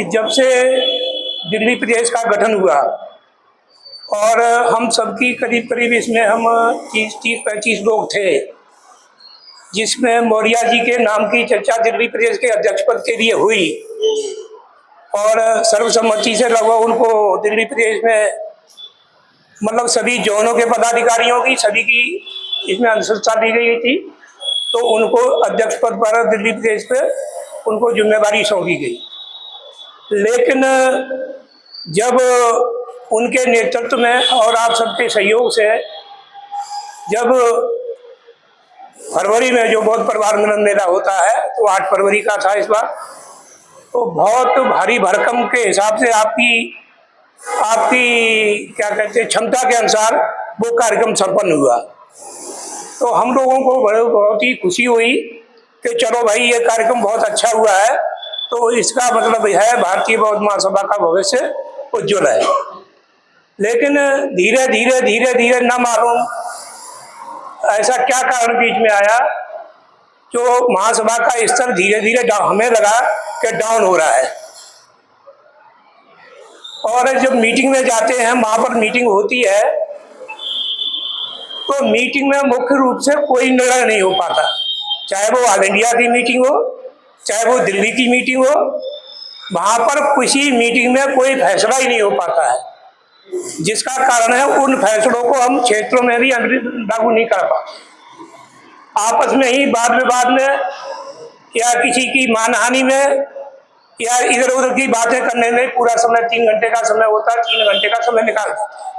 कि जब से दिल्ली प्रदेश का गठन हुआ और हम सबकी करीब करीब इसमें हम 30-35 लोग थे, जिसमें मौर्य जी के नाम की चर्चा दिल्ली प्रदेश के अध्यक्ष पद के लिए हुई और सर्वसम्मति से लगभग उनको दिल्ली प्रदेश में मतलब सभी जोनों के पदाधिकारियों की सभी की इसमें अनुशंसा दी गई थी, तो उनको अध्यक्ष पद पर दिल्ली प्रदेश पे उनको जिम्मेदारी सौंपी गई। लेकिन जब उनके नेतृत्व में और आप सबके सहयोग से जब फरवरी में जो बहुत परिवार मिलन मेला होता है, तो 8 फरवरी का था इस बार, तो बहुत भारी भरकम के हिसाब से आपकी क्या कहते हैं क्षमता के अनुसार वो कार्यक्रम संपन्न हुआ। तो हम लोगों को बहुत ही खुशी हुई कि चलो भाई ये कार्यक्रम बहुत अच्छा हुआ है, तो इसका मतलब है भारतीय बौद्ध महासभा का भविष्य उज्ज्वल है। लेकिन धीरे धीरे न मालूम ऐसा क्या कारण बीच में आया, जो महासभा का स्तर धीरे धीरे हमें लगा कि डाउन हो रहा है। और जब मीटिंग में जाते हैं, वहाँ पर मीटिंग होती है, तो मीटिंग में मुख्य रूप से कोई निर्णय नहीं हो पाता, चाहे वो ऑल इंडिया की मीटिंग हो, चाहे वो दिल्ली की मीटिंग हो, वहाँ पर किसी मीटिंग में कोई फैसला ही नहीं हो पाता है, जिसका कारण है उन फैसलों को हम क्षेत्रों में भी लागू नहीं कर पाते। आपस में ही बाद में या किसी की मानहानि में या इधर उधर की बातें करने में पूरा समय 3 घंटे का समय होता है, 3 घंटे का समय निकाल देते हैं।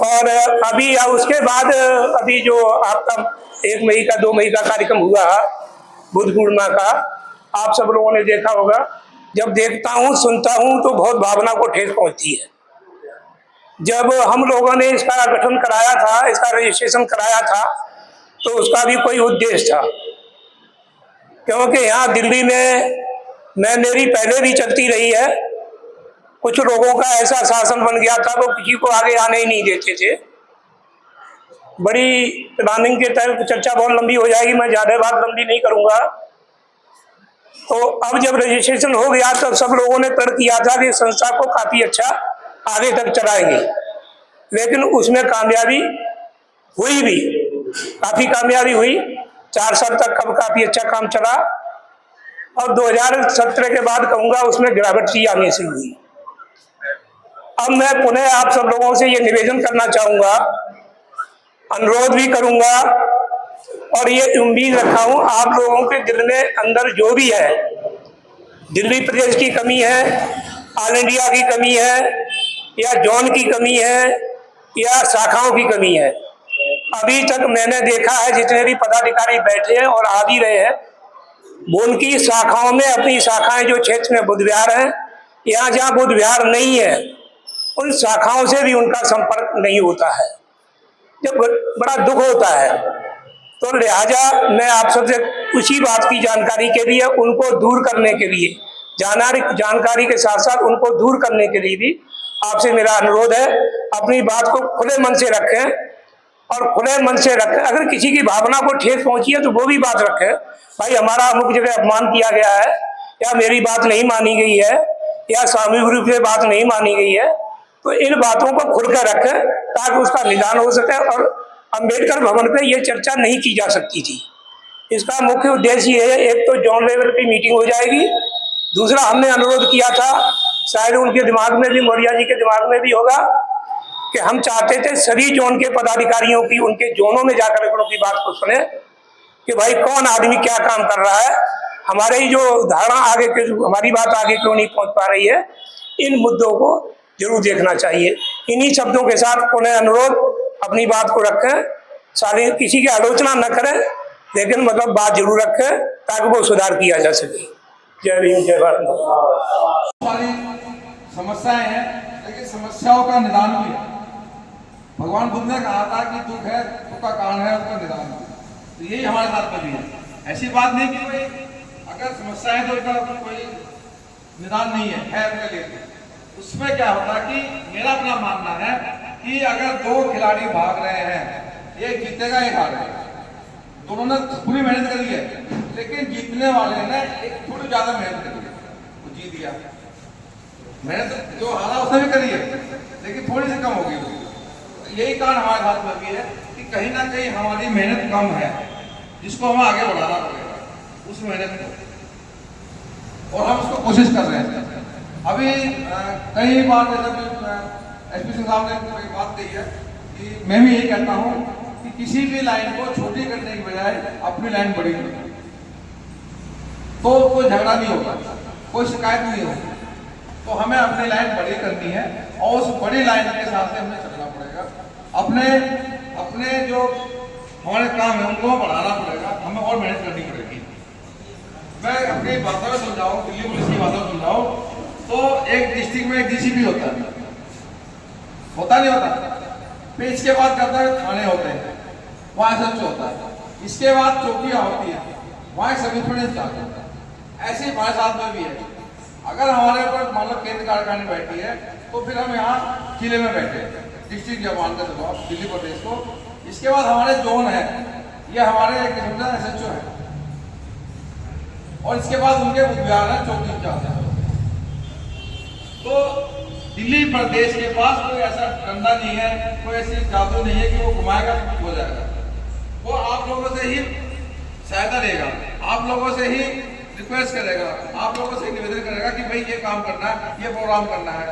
और अभी उसके बाद अभी जो आपका 1 मई का 2 मई का कार्यक्रम हुआ बुद्ध पूर्णिमा का, आप सब लोगों ने देखा होगा। जब देखता हूँ सुनता हूँ तो बहुत भावना को ठेस पहुंचती है। जब हम लोगों ने इसका गठन कराया था, इसका रजिस्ट्रेशन कराया था, तो उसका भी कोई उद्देश्य था, क्योंकि यहाँ दिल्ली में मेरी पहले भी चलती रही है। कुछ लोगों का ऐसा शासन बन गया था, वो किसी को आगे आने ही नहीं देते थे। बड़ी प्लानिंग के तहत चर्चा बहुत लंबी हो जाएगी, मैं ज़्यादा बात लंबी नहीं करूँगा। तो अब जब रजिस्ट्रेशन हो गया, तब सब लोगों ने तय किया था कि संस्था को काफ़ी अच्छा आगे तक चलाएंगे, लेकिन उसमें कामयाबी हुई भी, काफ़ी कामयाबी हुई। 4 साल तक कब काफ़ी अच्छा काम चला, और 2017 के बाद कहूँगा उसमें गिरावट सी आने से हुई। अब मैं पुनः आप सब लोगों से ये निवेदन करना चाहूँगा, अनुरोध भी करूँगा और ये उम्मीद रखा हूँ आप लोगों के दिल में अंदर जो भी है, दिल्ली प्रदेश की कमी है, ऑल इंडिया की कमी है, या जोन की कमी है, या शाखाओं की कमी है, अभी तक मैंने देखा है जितने भी पदाधिकारी बैठे हैं और आ भी रहे हैं, वो उनकी शाखाओं में अपनी शाखाएं जो क्षेत्र में बुद्ध विहार है, यहाँ जहाँ बुद्ध विहार नहीं है उन शाखाओं से भी उनका संपर्क नहीं होता है, जब बड़ा दुख होता है। तो लिहाजा मैं आप सबसे उसी बात की जानकारी के लिए, उनको दूर करने के लिए, जानकारी के साथ साथ उनको दूर करने के लिए भी आपसे मेरा अनुरोध है, अपनी बात को खुले मन से रखें और खुले मन से रखें। अगर किसी की भावना को ठेस पहुंची है तो वो भी बात रखें, भाई हमारा अमुक जगह अपमान किया गया है, या मेरी बात नहीं मानी गई है, या सामूहिक रूप से बात नहीं मानी गई है, तो इन बातों को खुलकर रखें ताकि उसका निदान हो सके। और अम्बेडकर भवन पे ये चर्चा नहीं की जा सकती थी, इसका मुख्य उद्देश्य ये है, एक तो जोन लेवल की मीटिंग हो जाएगी, दूसरा हमने अनुरोध किया था, शायद उनके दिमाग में भी, मौर्य जी के दिमाग में भी होगा, कि हम चाहते थे सभी जोन के पदाधिकारियों की उनके जोनों में जाकर उनकी बात को सुने कि भाई कौन आदमी क्या काम कर रहा है, हमारे ही जो धारणा आगे हमारी बात आगे क्यों नहीं पहुंच पा रही है, इन मुद्दों को जरूर देखना चाहिए। इन्हीं शब्दों के साथ पुनः अनुरोध, अपनी बात को रखें, सारे किसी की आलोचना न करें, लेकिन मतलब बात जरूर रखें ताकि वो सुधार किया जा सके। जय भीम, जय भारत। सारी समस्याएं हैं, लेकिन समस्याओं का निदान भी है। भगवान बुद्ध ने कहा था कि दुख है, दुख का कारण है, उसका निदान भी। तो यही हमारे साथ कभी है। ऐसी बात नहीं कि भाई अगर समस्या है तो इसका कोई निदान नहीं है उनके लिए। उसमें क्या होता है कि मेरा अपना मानना है कि अगर 2 खिलाड़ी भाग रहे हैं, एक जीतेगा एक हारेगा, दोनों ने पूरी मेहनत करी है, लेकिन जीतने वाले ने एक थोड़ी ज्यादा मेहनत करी है, किया, मेहनत जो हारा उसने भी करी है, लेकिन थोड़ी सी कम होगी वो। यही कारण हमारे हाथ में भी है कि कहीं ना कहीं हमारी मेहनत कम है, जिसको हमें आगे बढ़ाना पड़ेगा उस मेहनत को, और हम उसको कोशिश कर रहे हैं। अभी कई बार जैसा कि एसपी सिंह साहब ने एक बात कही है कि मैं भी यही कहता हूँ कि किसी भी लाइन को छोटी करने की बजाय अपनी लाइन बड़ी करो, तो कोई झगड़ा नहीं होगा, कोई शिकायत नहीं होगी। तो हमें अपनी लाइन बड़ी करनी है और उस बड़ी लाइन के साथ से हमें चलना पड़ेगा। अपने अपने जो हमारे काम है उनको बढ़ाना पड़ेगा, हमें और मेहनत करनी पड़ेगी। मैं अपनी बातों में समझाऊं, दिल्ली पुलिस की बातों में समझाऊं, तो एक डिस्ट्रिक्ट में एक डीसीपी होता नहीं होता, फिर इसके बाद कहता है थाने होते हैं, वहाँ एसएचओ होता है, इसके बाद चौकियाँ होती है, वहाँ सब इंस्पेक्टर चाहते होता है। ऐसे ही हमारे साथ में भी है। अगर हमारे ऊपर मान लो केंद्र कारखाने बैठी है, तो फिर हम यहाँ किले में बैठे हैं, डिस्ट्रिक्ट जवान का चलो दिल्ली प्रदेश को। इसके बाद हमारे जोन है, ये हमारे एक किस्म का एसएचओ है, और इसके बाद उनके बुद्धियार है, चौकी इंचार्ज है। तो दिल्ली प्रदेश के पास कोई ऐसा डंडा नहीं है, कोई ऐसी जादू नहीं है कि वो घुमाएगा तो हो जाएगा। वो आप लोगों से ही सहायता लेगा, आप लोगों से ही रिक्वेस्ट करेगा, आप लोगों से निवेदन करेगा कि भाई ये काम करना है, ये प्रोग्राम करना है।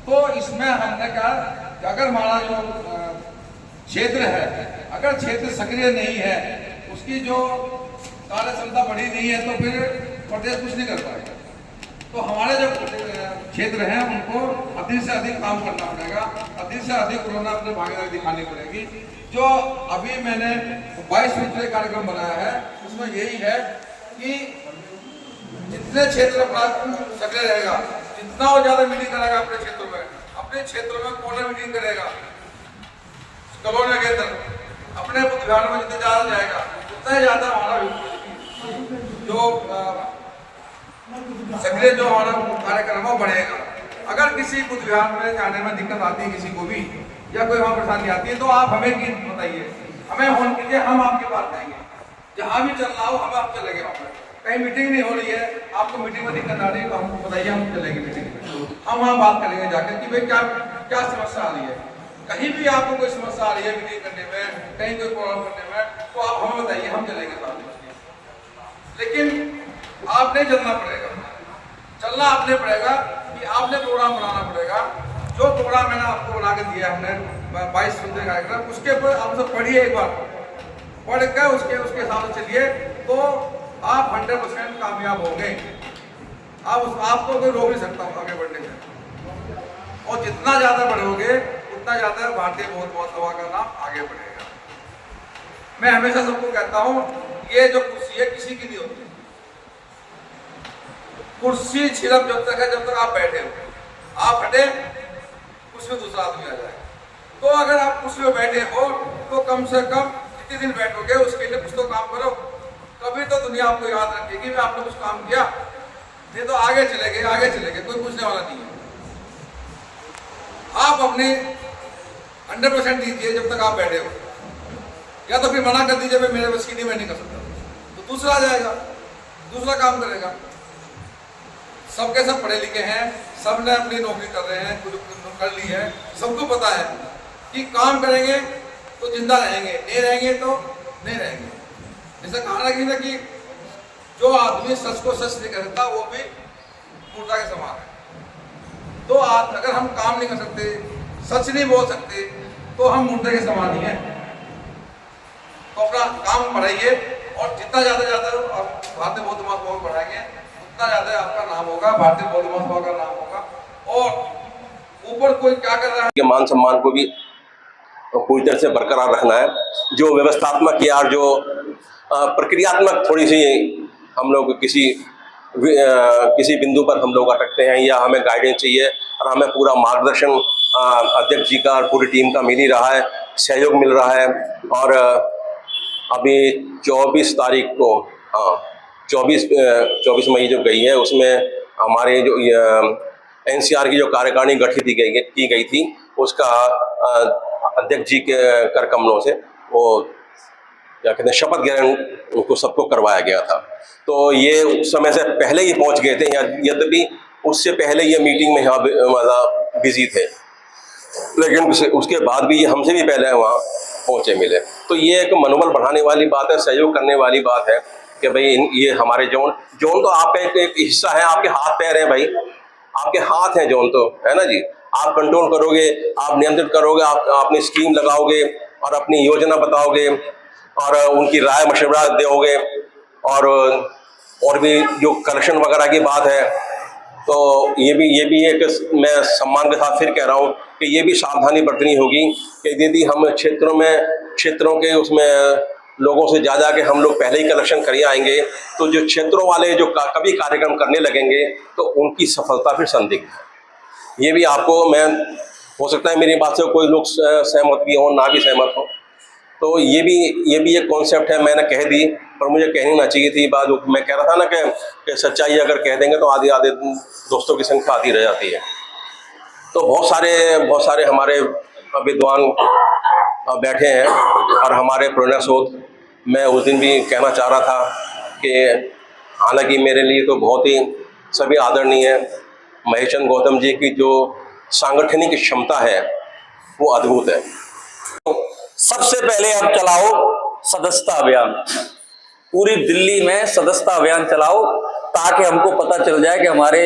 तो इसमें हमने कहा कि अगर हमारा जो क्षेत्र है, अगर क्षेत्र सक्रिय नहीं है, उसकी जो कार्य क्षमता बढ़ी नहीं है, तो फिर प्रदेश कुछ नहीं कर पाएगा। तो हमारे जो क्षेत्र हैं उनको अधिक से अधिक काम करना पड़ेगा, अधिक से अधिक कोरोना अपनी भागीदारी दिखानी पड़ेगी। जो अभी मैंने 22 सूत्रीय कार्यक्रम बनाया है, उसमें यही है कि जितने क्षेत्र अपना सक्रिय रहेगा, जितना वो ज्यादा मीटिंग करेगा अपने क्षेत्रों में कॉर्नर मीटिंग करेगा, कॉलोनी के अंदर अपने बुद्धिमान में जितने ज्यादा जाएगा, उतना ही ज्यादा हमारा जो सक्रिय जो हमारा कार्यक्रम है बढ़ेगा। अगर किसी बुद्धिमान में जाने में दिक्कत आती है किसी को भी, या कोई वहां परेशानी आती है, तो आप हमें बताइए, हमें फोन कीजिए, हम आपके पास आएंगे। जहां भी चलना हो हम आप चलेंगे। वहां पर कहीं मीटिंग नहीं हो रही है, आपको मीटिंग में दिक्कत आ रही है, तो हमको बताइए, हम चलेंगे मीटिंग में, हम वहाँ बात करेंगे जाकर कि भाई क्या समस्या आ रही है। कहीं भी आपको कोई समस्या आ रही है मीटिंग करने में, कहीं कोई प्रोग्राम करने में, तो आप हमें बताइए, हम चलेंगे साथ। लेकिन आपने चलना पड़ेगा, चलना आपने पड़ेगा कि आपने प्रोग्राम बनाना पड़ेगा। जो प्रोग्राम मैंने आपको बना के दिया, हमने 22 सूत्रीय कार्यक्रम, उसके ऊपर आप सब पढ़िए, एक बार पढ़ कर उसके हिसाब से चलिए, तो आप 100% कामयाब होंगे। आपको कोई रोक नहीं सकता आगे बढ़ने में, और जितना ज्यादा बढ़ोगे उतना ज्यादा भारतीय बहुत सभा का नाम आगे बढ़ेगा। मैं हमेशा सबको कहता हूं, ये जो कुर्सी है किसी की नहीं होती। कुर्सी सिर्फ जब तक है जब तक आप बैठे हो, आप हटे कुर्सी में दूसरा आदमी आ जाएगा। तो अगर आप कुर्सी में बैठे हो, तो कम से कम जितने दिन बैठोगे उसके लिए कुछ तो काम करो, कभी तो दुनिया आपको याद रखेगी कि आपने कुछ काम किया। नहीं तो आगे चले गए, कोई पूछने वाला नहीं है। आप अपने 100% दीजिए जब तक आप बैठे हो, या तो फिर मना कर दीजिए, मेरे बस की नहीं, मैं नहीं कर सकता, तो दूसरा आ जाएगा, दूसरा काम करेगा। सबके सब पढ़े लिखे हैं, सब ने अपनी नौकरी कर रहे हैं, कुछ कर ली है, सबको पता है कि काम करेंगे तो जिंदा रहेंगे, नहीं रहेंगे तो नहीं रहेंगे। जैसा कहा ना कि जो आदमी सच को सच नहीं कर सकता वो भी मुर्दा के समान है। तो अगर हम काम नहीं कर सकते, सच नहीं बोल सकते, तो हम मुर्दे के समान ही हैं। तो अपना काम बढ़ाइए, और जितना ज्यादा भारतीय बौद्ध महासभा को बढ़ाएंगे उतना ज्यादा आपका नाम होगा, भारतीय बौद्ध महासभा का नाम होगा। और ऊपर कोई क्या कर रहा है, मान सम्मान को भी पूरी तरह से बरकरार रखना है। जो व्यवस्थात्मक या जो प्रक्रियात्मक थोड़ी सी हम लोग किसी बिंदु पर हम लोग अटकते हैं, या हमें गाइडेंस चाहिए, और हमें पूरा मार्गदर्शन अध्यक्ष जी का और पूरी टीम का मिल ही रहा है, सहयोग मिल रहा है। और अभी 24 तारीख को 24 मई जो गई है, उसमें हमारे जो NCR की जो कार्यकारिणी गठित की गई थी, उसका अध्यक्ष जी के कर कमलों से वो क्या कहते हैं शपथ ग्रहण उनको सबको करवाया गया था। तो ये उस समय से पहले ही पहुंच गए थे, यद्यपि उससे पहले ये मीटिंग में यहाँ मतलब बिजी थे, लेकिन उसके बाद भी ये हमसे भी पहले वहाँ पहुँचे मिले। तो ये एक मनोबल बढ़ाने वाली बात है, सहयोग करने वाली बात है कि भाई ये हमारे जोन तो आपका एक हिस्सा है, आपके हाथ पैर है भाई, आपके हाथ हैं जोन, तो है ना जी। आप कंट्रोल करोगे, आप नियंत्रित करोगे, आप अपनी स्कीम लगाओगे और अपनी योजना बताओगे और उनकी राय मशवरा दोगे, और भी जो कलेक्शन वगैरह की बात है, तो ये भी एक, मैं सम्मान के साथ फिर कह रहा हूँ कि ये भी सावधानी बरतनी होगी कि यदि हम क्षेत्रों के उसमें लोगों से जा के हम लोग पहले ही कलेक्शन कर आएंगे, तो जो क्षेत्रों वाले जो कभी कार्यक्रम करने लगेंगे तो उनकी सफलता फिर संदिग्ध है। ये भी आपको, मैं हो सकता है मेरी बात से कोई लोग सहमत भी हों, ना भी सहमत हो, तो ये भी एक कॉन्सेप्ट है, मैंने कह दी, पर मुझे कहनी ना चाहिए थी बात। मैं कह रहा था ना कि सच्चाई अगर कह देंगे तो आधे दोस्तों की संख्या आधी रह जाती है। तो बहुत सारे हमारे विद्वान बैठे हैं और हमारे प्रेरणा स्रोत। मैं उस दिन भी कहना चाह रहा था कि हालांकि मेरे लिए तो बहुत ही सभी आदरणीय है, महेश चंद्र गौतम जी की जो सांगठनिक क्षमता है वो अद्भुत है। सबसे पहले अब चलाओ सदस्यता अभियान, पूरी दिल्ली में सदस्यता अभियान चलाओ, ताकि हमको पता चल जाए कि हमारे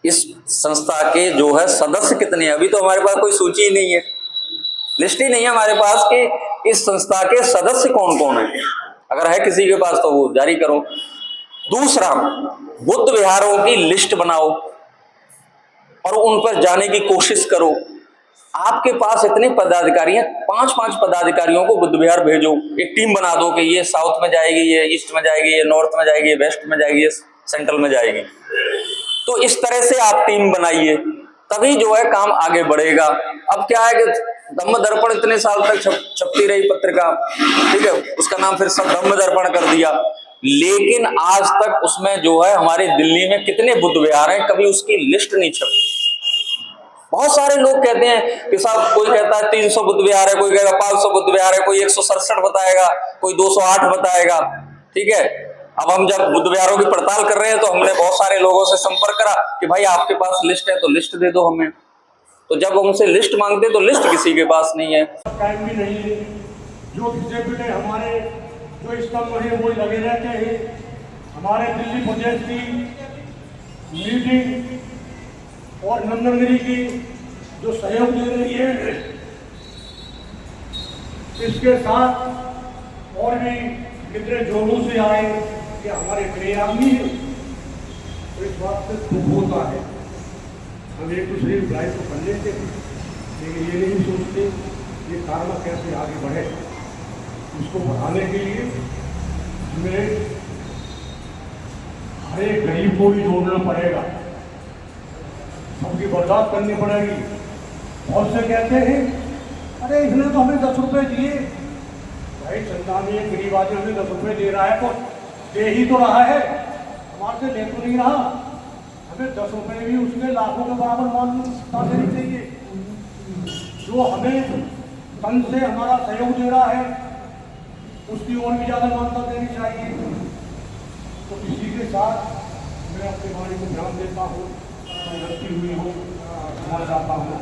इस संस्था के जो है सदस्य कितने हैं। अभी तो हमारे पास कोई सूची ही नहीं है, लिस्ट ही नहीं है हमारे पास कि इस संस्था के सदस्य कौन कौन है। अगर है किसी के पास तो वो जारी करो। दूसरा, बुद्ध विहारों की लिस्ट बनाओ और उन पर जाने की कोशिश करो। आपके पास इतने पदाधिकारी हैं, 5-5 पदाधिकारियों को बुद्ध विहार भेजो, एक टीम बना दो कि ये साउथ में जाएगी, ये ईस्ट में जाएगी, ये नॉर्थ में जाएगी, ये वेस्ट में जाएगी, ये सेंट्रल में जाएगी। तो इस तरह से आप टीम बनाइए, तभी जो है काम आगे बढ़ेगा। अब क्या है कि धम्म दर्पण इतने साल तक छपती रही पत्रिका, ठीक है, उसका नाम फिर सब धम्म दर्पण कर दिया, लेकिन आज तक उसमें जो है हमारे दिल्ली में कितने बुद्ध विहार हैं, कभी उसकी लिस्ट नहीं छपी। बहुत सारे लोग कहते हैं कि साहब, कोई कहता है 300 बुद्ध विहार है, कोई कहेगा 500 बुद्ध विहार है, कोई 167 बताएगा, कोई 208 बताएगा, ठीक है। अब हम जब बुद्ध विहारों की पड़ताल कर रहे हैं तो हमने बहुत सारे लोगों से संपर्क करा कि भाई आपके पास लिस्ट है तो लिस्ट दे दो हमें। तो जब हमसे लिस्ट मांगते तो लिस्ट किसी के पास नहीं है। टाइम भी नहीं है, जो डिसेबल्ड है हमारे जो स्तंभ है वो लगे रहते हैं। हमारे दिल्ली प्रदेश की मीटिंग और नंदनगिरी की जो सहयोग दे रही है, इसके साथ और भी कितने जोरों से आए कि हमारे प्रिय आदमी है, तो इस बात से दुख होता है। हम एक दूसरे की बुराई तो कर लेते हैं, लेकिन ये नहीं सोचते ये कारवा कैसे आगे बढ़े। इसको बढ़ाने के लिए हमें हर एक गरीब को भी जोड़ना पड़ेगा, सबकी बर्दाश्त करनी पड़ेगी। बहुत से कहते हैं अरे इसने तो हमें 10 रुपये दिए। भाई चंदा में एक गरीब आदमी हमें 10 रुपये दे रहा है तो दे ही तो रहा है, हमारे से ले तो नहीं रहा। हमें 10 रुपये भी उसके लाखों के बराबर मानना देनी चाहिए। जो हमें तन से हमारा सहयोग दे रहा है उसकी और भी ज़्यादा मान्यता देनी चाहिए। तो इसी के साथ मैं अपने वाणी को ध्यान देता हूँ, गलती हुई हो, जाता हूँ।